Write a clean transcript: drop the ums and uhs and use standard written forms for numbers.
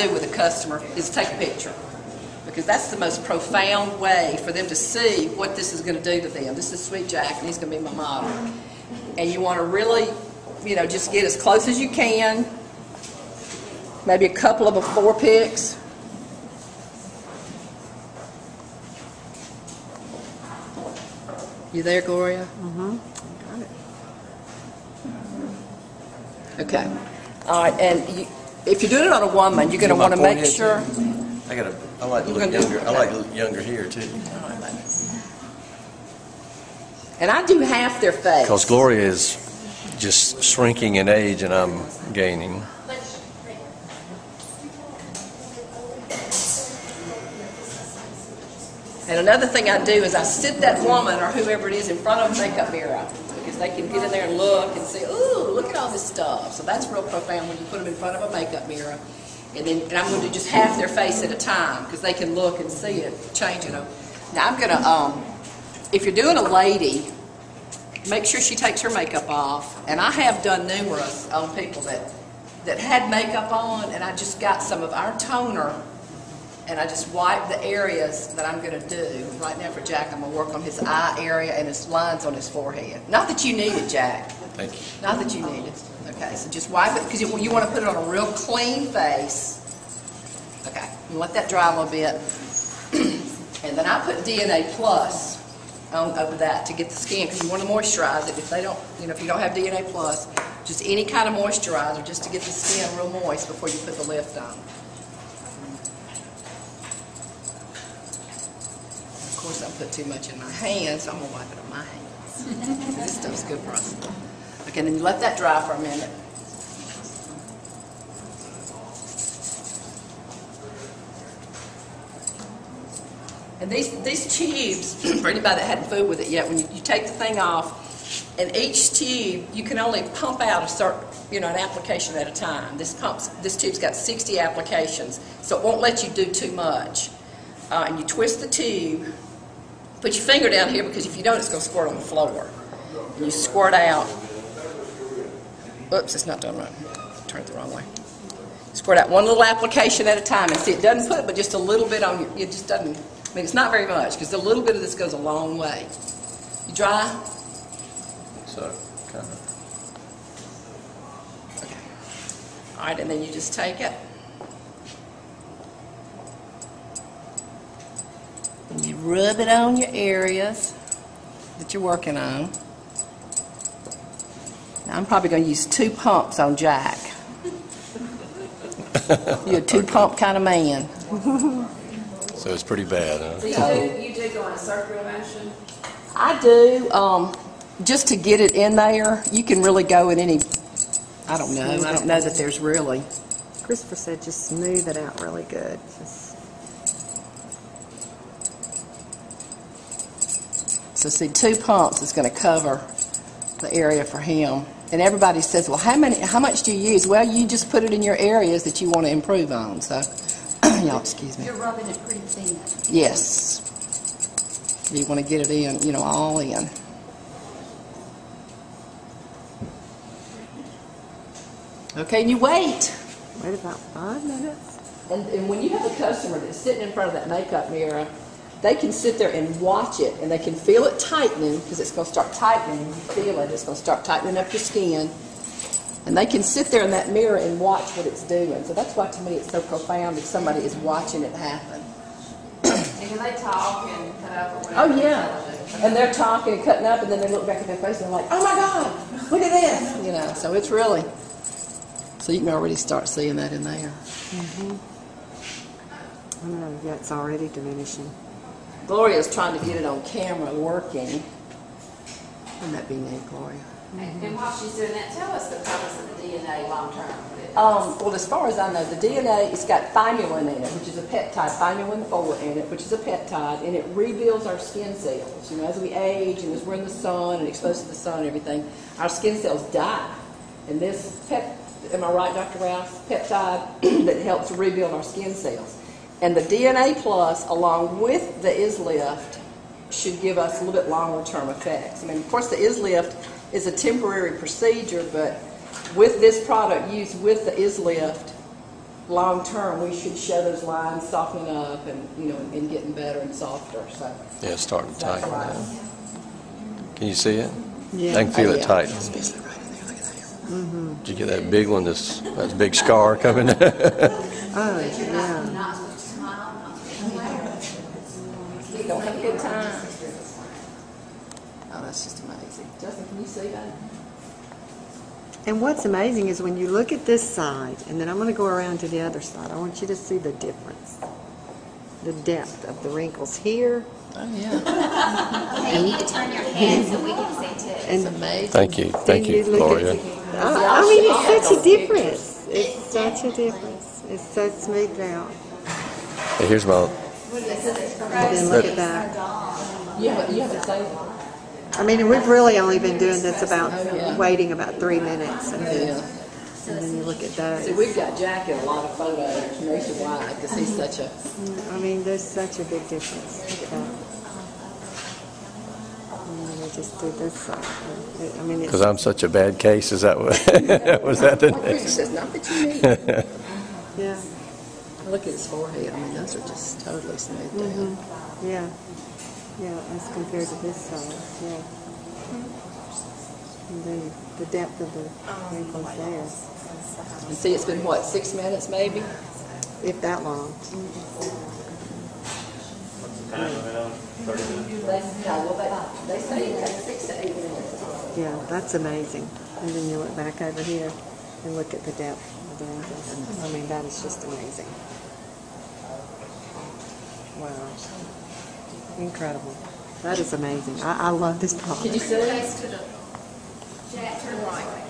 do with a customer is take a picture, because that's the most profound way for them to see what this is going to do to them. This is Sweet Jack, and he's going to be my model. And you want to really, just get as close as you can. Maybe a couple of before pics. You there, Gloria? Mm-hmm. Got it. Okay. All right, and if you're doing it on a woman, you're going to want to make sure. I like to look younger. I like to look younger here too. And I do half their face. Because Gloria is just shrinking in age, and I'm gaining. And another thing I do is I sit that woman or whoever it is in front of a makeup mirror, because they can get in there and look and see, ooh, look at all this stuff. So that's real profound when you put them in front of a makeup mirror. And I'm going to do just half their face at a time, because they can look and see it changing them. Now I'm going to, if you're doing a lady, make sure she takes her makeup off. And I have done numerous on people that had makeup on, and I just got some of our toner, and I just wipe the areas that I'm going to do. Right now for Jack, I'm going to work on his eye area and his lines on his forehead. Not that you need it, Jack. Thank you. Not that you need it. Okay, so just wipe it, because you want to put it on a real clean face. Okay, and let that dry a little bit. And then I put DNA Plus on over that to get the skin, because you want to moisturize it. If they don't, if you don't have DNA Plus, just any kind of moisturizer just to get the skin real moist before you put the lift on. Of course, I put too much in my hands, so I'm going to wipe it on my hands. This stuff's good for us. Okay, then you let that dry for a minute. And these tubes, for anybody that hadn't fooled with it yet, when you take the thing off, and each tube, you can only pump out a certain, an application at a time. This tube's got 60 applications, so it won't let you do too much. And you twist the tube, put your finger down here, because if you don't, it's going to squirt on the floor. And you squirt out. Oops, it's not done right. Turn it the wrong way. Squirt out one little application at a time, and see, it doesn't put but just a little bit on it just doesn't, it's not very much, because a little bit of this goes a long way. You dry? So, kind of. Okay. All right, and then you just take it. And you rub it on your areas that you're working on. Now, I'm probably going to use 2 pumps on Jack. You're a 2-pump kind of man. So it's pretty bad, huh? So you do go in a circular motion? I do. Just to get it in there, you can really go in any, I don't know that there's really. Christopher said just smooth it out really good. So see, 2 pumps is going to cover the area for him. And everybody says, well, how much do you use? Well, you just put it in your areas that you want to improve on. So, y'all excuse me. You're rubbing it pretty thin. Yes. You want to get it in, all in. Okay, and you wait. Wait about 5 minutes. And when you have a customer that's sitting in front of that makeup mirror, they can sit there and watch it, and they can feel it tightening, because it's going to start tightening. You feel it. It's going to start tightening up your skin. And they can sit there in that mirror and watch what it's doing. So that's why, to me, it's so profound if somebody is watching it happen. And can they talk and cut up or whatever? Oh, yeah. And they're talking and cutting up, and then they look back at their face, and they're like, oh, my God, look at this. So it's really, so you can already start seeing that in there. Mm-hmm. I know, yeah, it's already diminishing. Gloria's trying to get it on camera working. Wouldn't that be neat, Gloria? And while she's doing that, tell us the purpose of the DNA long term. Well, as far as I know, the DNA, it's got thymulin in it, which is a peptide, thymulin 4 in it, which is a peptide, and it rebuilds our skin cells. As we age and as we're in the sun and exposed to the sun and everything, our skin cells die. And this am I right, Dr. Rouse? Peptide that helps rebuild our skin cells. And the DNA Plus, along with the isLift, should give us a little bit longer term effects. Of course, the isLift is a temporary procedure, but with this product used with the isLift, long term, we should show those lines softening up and, you know, and getting better and softer. So Yeah, it's starting to that's tighten right. now. Can you see it? Yeah. I can feel it Yeah. tighten. Especially right in there. Look at that. Mm-hmm. Did you get that big one, that big scar coming? Oh, yeah. Don't have a good time. Oh, that's just amazing. Justin, can you see that? And what's amazing is when you look at this side, and then I'm going to go around to the other side, I want you to see the difference. The depth of the wrinkles here. Oh, yeah. You need to turn your head so we can see too. It's amazing. Thank you, Then look Gloria. I mean, it's such a difference. It's such a difference. It's so smoothed out. Hey, here's my. And then look at that. You haven't seen it. I mean, we've really only been doing this about, yeah. waiting about 3 minutes. And then, Yeah. and then you look at See, those. we've got Jack in a lot of photos nationwide because he's such a. I mean, there's such a big difference. Look at that. And then I just do this side. I mean, Because it's, I'm such a bad case. Is that what? Was that the My picture next? says not that you need. yeah, Look at his forehead. I mean, those are just totally smoothed Mm-hmm. out. yeah, yeah, as compared to this side, yeah. And then the depth of the wrinkles there, And see, it's been what, 6 minutes maybe? if that long. They say it takes 6 to 8 minutes. Yeah, that's amazing. And then you look back over here and look at the depth of the wrinkles. I mean, that is just amazing. Wow. Incredible. That is amazing. I love this product. Can you see it? Face to the, Jack, turn right.